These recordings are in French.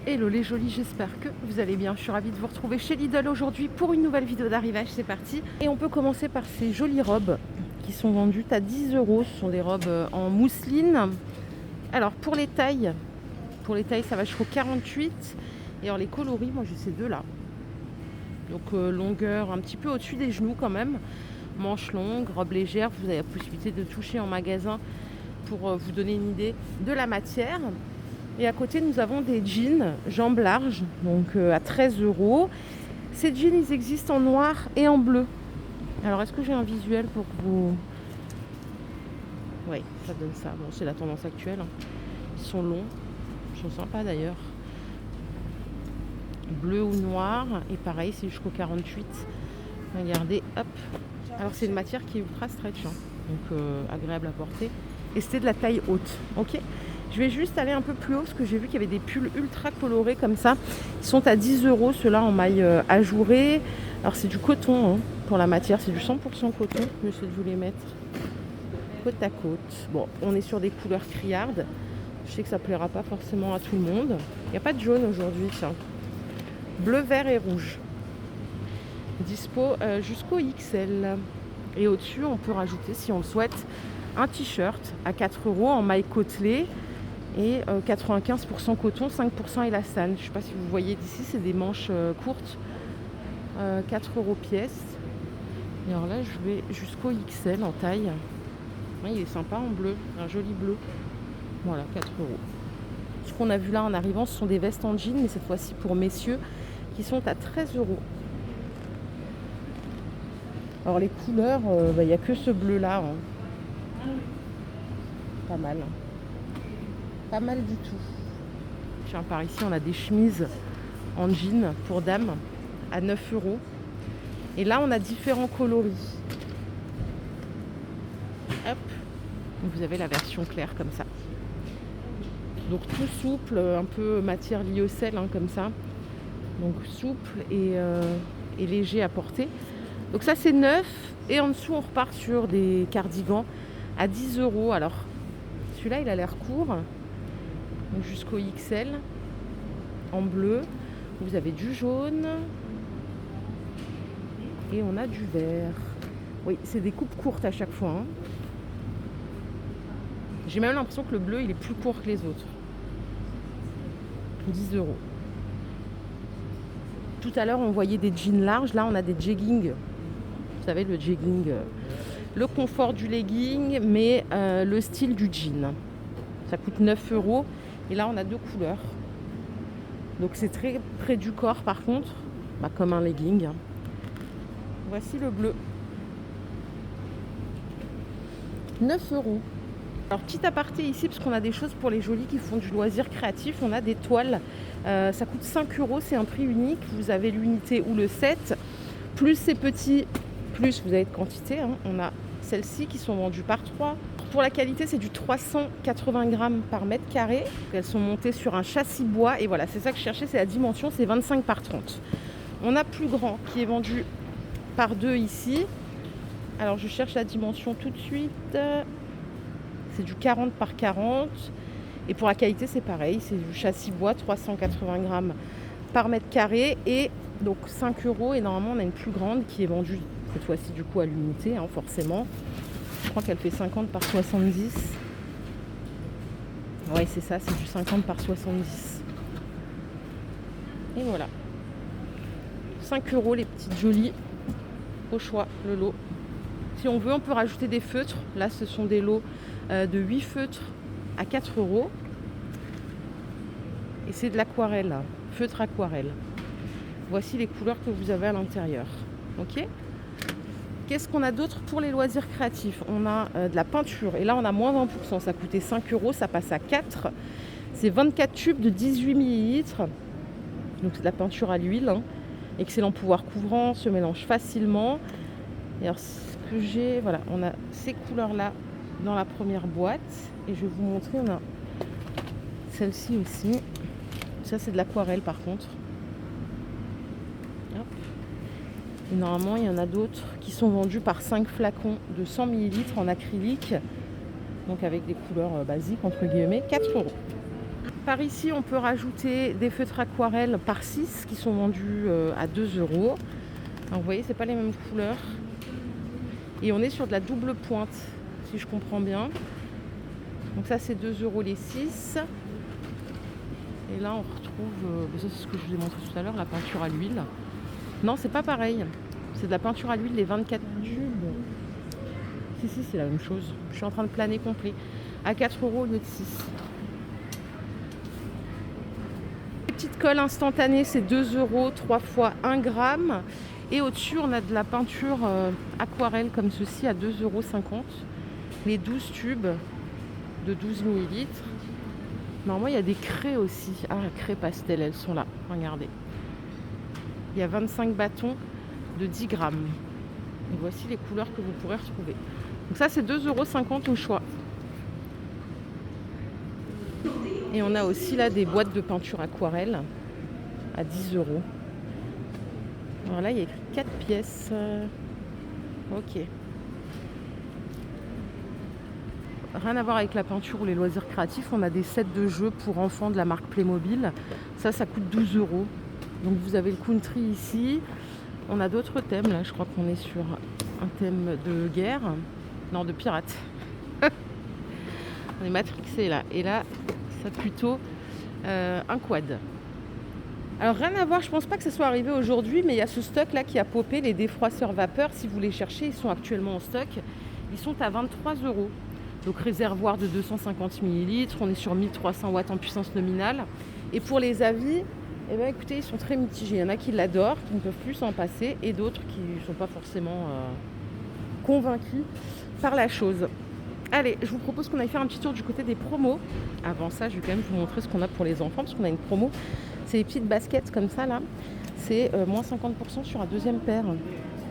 Hello les jolis, j'espère que vous allez bien. Je suis ravie de vous retrouver chez Lidl aujourd'hui pour une nouvelle vidéo d'arrivage. C'est parti. Et on peut commencer par ces jolies robes qui sont vendues à 10 euros. Ce sont des robes en mousseline. Alors pour les tailles, ça va jusqu'au 48. Et alors les coloris, moi j'ai ces deux-là. Donc longueur un petit peu au-dessus des genoux quand même. Manches longues, robe légère. Vous avez la possibilité de toucher en magasin pour vous donner une idée de la matière. Et à côté, nous avons des jeans jambes larges, donc à 13 euros. Ces jeans, ils existent en noir et en bleu. Alors, est-ce que j'ai un visuel pour que vous... Oui, ça donne ça. Bon, c'est la tendance actuelle. Ils sont longs. Ils sont sympas d'ailleurs. Bleu ou noir. Et pareil, c'est jusqu'au 48. Regardez, hop. Alors, c'est une matière qui est ultra stretch. Donc, agréable à porter. Et c'était de la taille haute. Ok. Je vais juste aller un peu plus haut parce que j'ai vu qu'il y avait des pulls ultra colorés comme ça. Ils sont à 10 euros, ceux-là en maille ajourée. Alors c'est du coton pour la matière, c'est du 100% coton. Je vais essayer de vous les mettre côte à côte. Bon, on est sur des couleurs criardes. Je sais que ça ne plaira pas forcément à tout le monde. Il n'y a pas de jaune aujourd'hui, tiens. Bleu, vert et rouge. Dispo jusqu'au XL. Et au-dessus, on peut rajouter, si on le souhaite, un t-shirt à 4 euros en maille côtelée. Et 95% coton, 5% élastane. Je ne sais pas si vous voyez d'ici, c'est des manches courtes. 4 euros pièce. Et alors là, je vais jusqu'au XL en taille. Ouais, il est sympa en bleu, un joli bleu. Voilà, 4 euros. Ce qu'on a vu là en arrivant, ce sont des vestes en jean, mais cette fois-ci pour messieurs, qui sont à 13 euros. Alors les couleurs, il n'y a que ce bleu-là. Pas mal. Pas mal du tout. Tiens, par ici, on a des chemises en jean pour dames à 9 euros. Et là, on a différents coloris. Hop. Vous avez la version claire comme ça. Donc tout souple, un peu matière lyocell comme ça. Donc souple et léger à porter. Donc ça, c'est 9. Et en dessous, on repart sur des cardigans à 10 euros. Alors, celui-là, il a l'air court. Donc jusqu'au XL en bleu. Vous avez du jaune et on a du vert. Oui, c'est des coupes courtes à chaque fois. J'ai même l'impression que le bleu il est plus court que les autres. 10 euros. Tout à l'heure on voyait des jeans larges, là on a des jeggings. Vous savez le jegging, le confort du legging mais le style du jean. Ça coûte 9 euros. Et là, on a deux couleurs. Donc, c'est très près du corps, par contre. Comme un legging. Voici le bleu. 9 euros. Alors, petit aparté ici, parce qu'on a des choses pour les jolis qui font du loisir créatif. On a des toiles. Ça coûte 5 euros. C'est un prix unique. Vous avez l'unité ou le set. Plus ces petits, plus vous avez de quantité. On a celles-ci qui sont vendues par 3. Pour la qualité, c'est du 380 grammes par mètre carré. Elles sont montées sur un châssis bois. Et voilà, c'est ça que je cherchais, c'est la dimension, c'est 25 par 30. On a plus grand qui est vendu par 2 ici. Alors, je cherche la dimension tout de suite. C'est du 40 par 40. Et pour la qualité, c'est pareil. C'est du châssis bois, 380 grammes par mètre carré. Et donc 5 euros. Et normalement, on a une plus grande qui est vendue cette fois-ci du coup à l'unité, forcément. Je crois qu'elle fait 50 par 70. Oui, c'est ça, c'est du 50 par 70. Et voilà. 5 euros les petites jolies. Au choix, le lot. Si on veut, on peut rajouter des feutres. Là, ce sont des lots de 8 feutres à 4 euros. Et c'est de l'aquarelle, feutre aquarelle. Voici les couleurs que vous avez à l'intérieur. Ok ? Qu'est-ce qu'on a d'autre pour les loisirs créatifs ? On a de la peinture. Et là, on a moins 20%. Ça coûtait 5 euros. Ça passe à 4. C'est 24 tubes de 18 millilitres. Donc, c'est de la peinture à l'huile. Excellent pouvoir couvrant. Se mélange facilement. Et alors, ce que j'ai... Voilà, on a ces couleurs-là dans la première boîte. Et je vais vous montrer. On a celle-ci aussi. Ça, c'est de l'aquarelle, par contre. Hop. Et normalement, il y en a d'autres qui sont vendus par 5 flacons de 100 ml en acrylique. Donc avec des couleurs basiques, entre guillemets, 4 euros. Par ici, on peut rajouter des feutres aquarelles par 6 qui sont vendus à 2 €. Alors, vous voyez, c'est pas les mêmes couleurs. Et on est sur de la double pointe, si je comprends bien. Donc ça, c'est 2 € les 6. Et là, on retrouve, ça c'est ce que je vous ai montré tout à l'heure, la peinture à l'huile. Non, c'est pas pareil. C'est de la peinture à l'huile, les 24 tubes. Si, c'est la même chose. Je suis en train de planer complet. À 4 € au lieu de 6. Les petites colles instantanées, c'est 2 €, 3 fois 1 gramme. Et au-dessus, on a de la peinture aquarelle comme ceci à 2,50 €. Les 12 tubes de 12 millilitres. Normalement, il y a des craies aussi. Ah, craies pastel, elles sont là. Regardez. Il y a 25 bâtons de 10 grammes. Et voici les couleurs que vous pourrez retrouver. Donc ça, c'est 2,50 € au choix. Et on a aussi là des boîtes de peinture aquarelle à 10 €. Alors là, il y a écrit 4 pièces. Ok. Rien à voir avec la peinture ou les loisirs créatifs. On a des sets de jeux pour enfants de la marque Playmobil. Ça coûte 12 €. Donc vous avez le country ici. On a d'autres thèmes. Là, je crois qu'on est sur un thème de guerre. Non, de pirates. On est matrixé là. Et là, ça plutôt un quad. Alors rien à voir, je pense pas que ça soit arrivé aujourd'hui, mais il y a ce stock là qui a popé, les défroisseurs vapeur. Si vous les cherchez, ils sont actuellement en stock. Ils sont à 23 €. Donc réservoir de 250 millilitres, on est sur 1300 watts en puissance nominale. Et pour les avis, eh bien, écoutez, ils sont très mitigés. Il y en a qui l'adorent, qui ne peuvent plus s'en passer, et d'autres qui ne sont pas forcément convaincus par la chose. Allez, je vous propose qu'on aille faire un petit tour du côté des promos. Avant ça, je vais quand même vous montrer ce qu'on a pour les enfants, parce qu'on a une promo. C'est les petites baskets comme ça, là. C'est moins 50% sur un deuxième paire.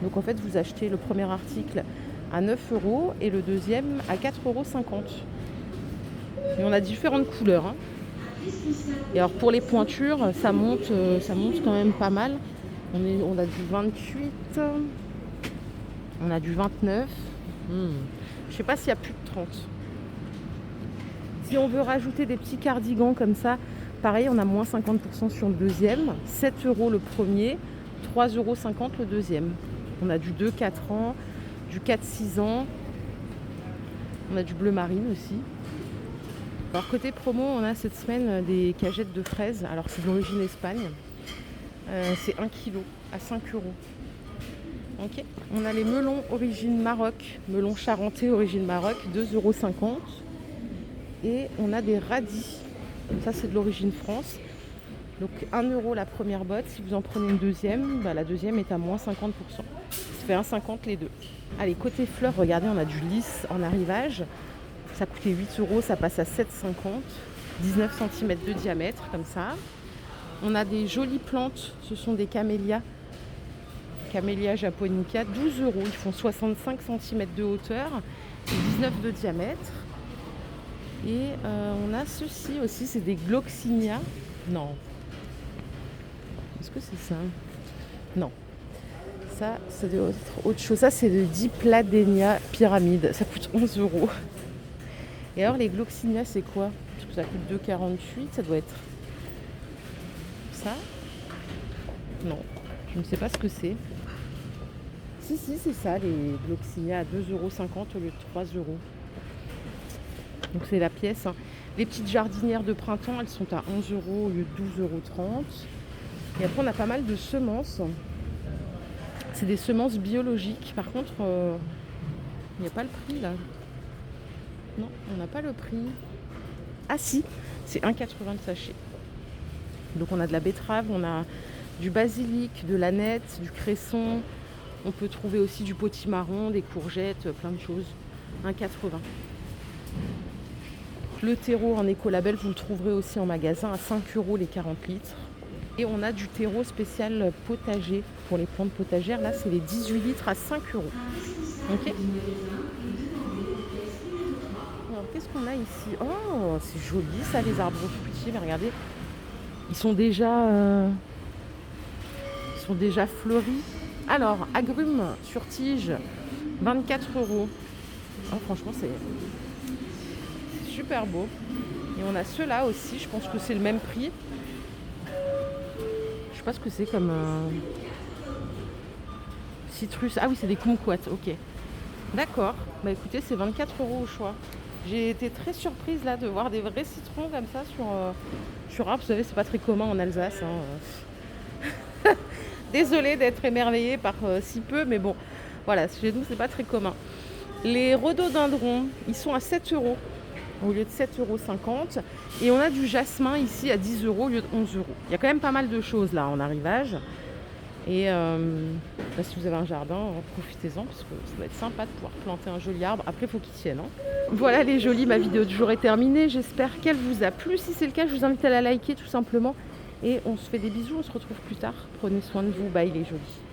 Donc en fait, vous achetez le premier article à 9 € et le deuxième à 4,50 €. Et on a différentes couleurs. Hein. Et alors pour les pointures, ça monte quand même pas mal. On a du 28, on a du 29. Je sais pas s'il y a plus de 30. Si on veut rajouter des petits cardigans comme ça, pareil, on a moins 50% sur le deuxième, 7 € le premier, 3,50 € le deuxième. On a du 2-4 ans, du 4-6 ans. On a du bleu marine aussi. Alors côté promo, on a cette semaine des cagettes de fraises. Alors c'est d'origine Espagne. C'est 1 kg à 5 €. Okay. On a les melons origine Maroc, melons charentais origine Maroc, 2,50 €. Et on a des radis. Ça c'est de l'origine France. Donc 1 € la première botte. Si vous en prenez une deuxième, la deuxième est à moins 50%. Ça fait 1,50 € les deux. Allez, côté fleurs, regardez, on a du lys en arrivage. Ça coûtait 8 €, ça passe à 7,50 €. 19 cm de diamètre, comme ça. On a des jolies plantes, ce sont des camélias. Camélia japonica, 12 €. Ils font 65 cm de hauteur et 19 de diamètre. Et on a ceci aussi, c'est des gloxinia. Non. Est-ce que c'est ça? Non. Ça doit être autre chose. Ça, c'est le Dipladenia pyramide. Ça coûte 11 €. Et alors, les gloxinia, c'est quoi? Parce que ça coûte 2,48 €. Ça doit être ça? Non. Je ne sais pas ce que c'est. Si, c'est ça, les gloxinia à 2,50 € au lieu de 3 €. Donc, c'est la pièce. Hein. Les petites jardinières de printemps, elles sont à 11 € au lieu de 12,30 €. Et après, on a pas mal de semences. C'est des semences biologiques. Par contre, il n'y a pas le prix là. Non, on n'a pas le prix. Ah si, c'est 1,80 € le sachet. Donc on a de la betterave, on a du basilic, de l'aneth, du cresson. On peut trouver aussi du potimarron, des courgettes, plein de choses. 1,80 €. Le terreau en écolabel, vous le trouverez aussi en magasin à 5 € les 40 litres. Et on a du terreau spécial potager pour les plantes potagères. Là, c'est les 18 litres à 5 €. Ok. Alors, qu'est-ce qu'on a ici? Oh, c'est joli ça, les arbres fruitiers. Mais regardez, ils sont déjà fleuris. Alors, agrumes sur tige, 24 €. Oh, franchement, c'est super beau. Et on a ceux-là aussi, je pense que c'est le même prix. Je sais pas ce que c'est comme citrus. Ah oui, c'est des kumquats, ok. D'accord. Bah écoutez, c'est 24 € au choix. J'ai été très surprise là de voir des vrais citrons comme ça sur arbre. Vous savez, c'est pas très commun en Alsace, hein. Désolée d'être émerveillée par si peu, mais bon, voilà, chez nous, c'est pas très commun. Les rhododendrons, ils sont à 7 € au lieu de 7,50 €. Et on a du jasmin ici à 10 € au lieu de 11 €. Il y a quand même pas mal de choses là en arrivage. Et bah, si vous avez un jardin, profitez-en parce que ça va être sympa de pouvoir planter un joli arbre. Après, il faut qu'il tienne, hein. Voilà les jolis, ma vidéo du jour est terminée. J'espère qu'elle vous a plu. Si c'est le cas, je vous invite à la liker tout simplement. Et on se fait des bisous, on se retrouve plus tard. Prenez soin de vous, bye les jolis.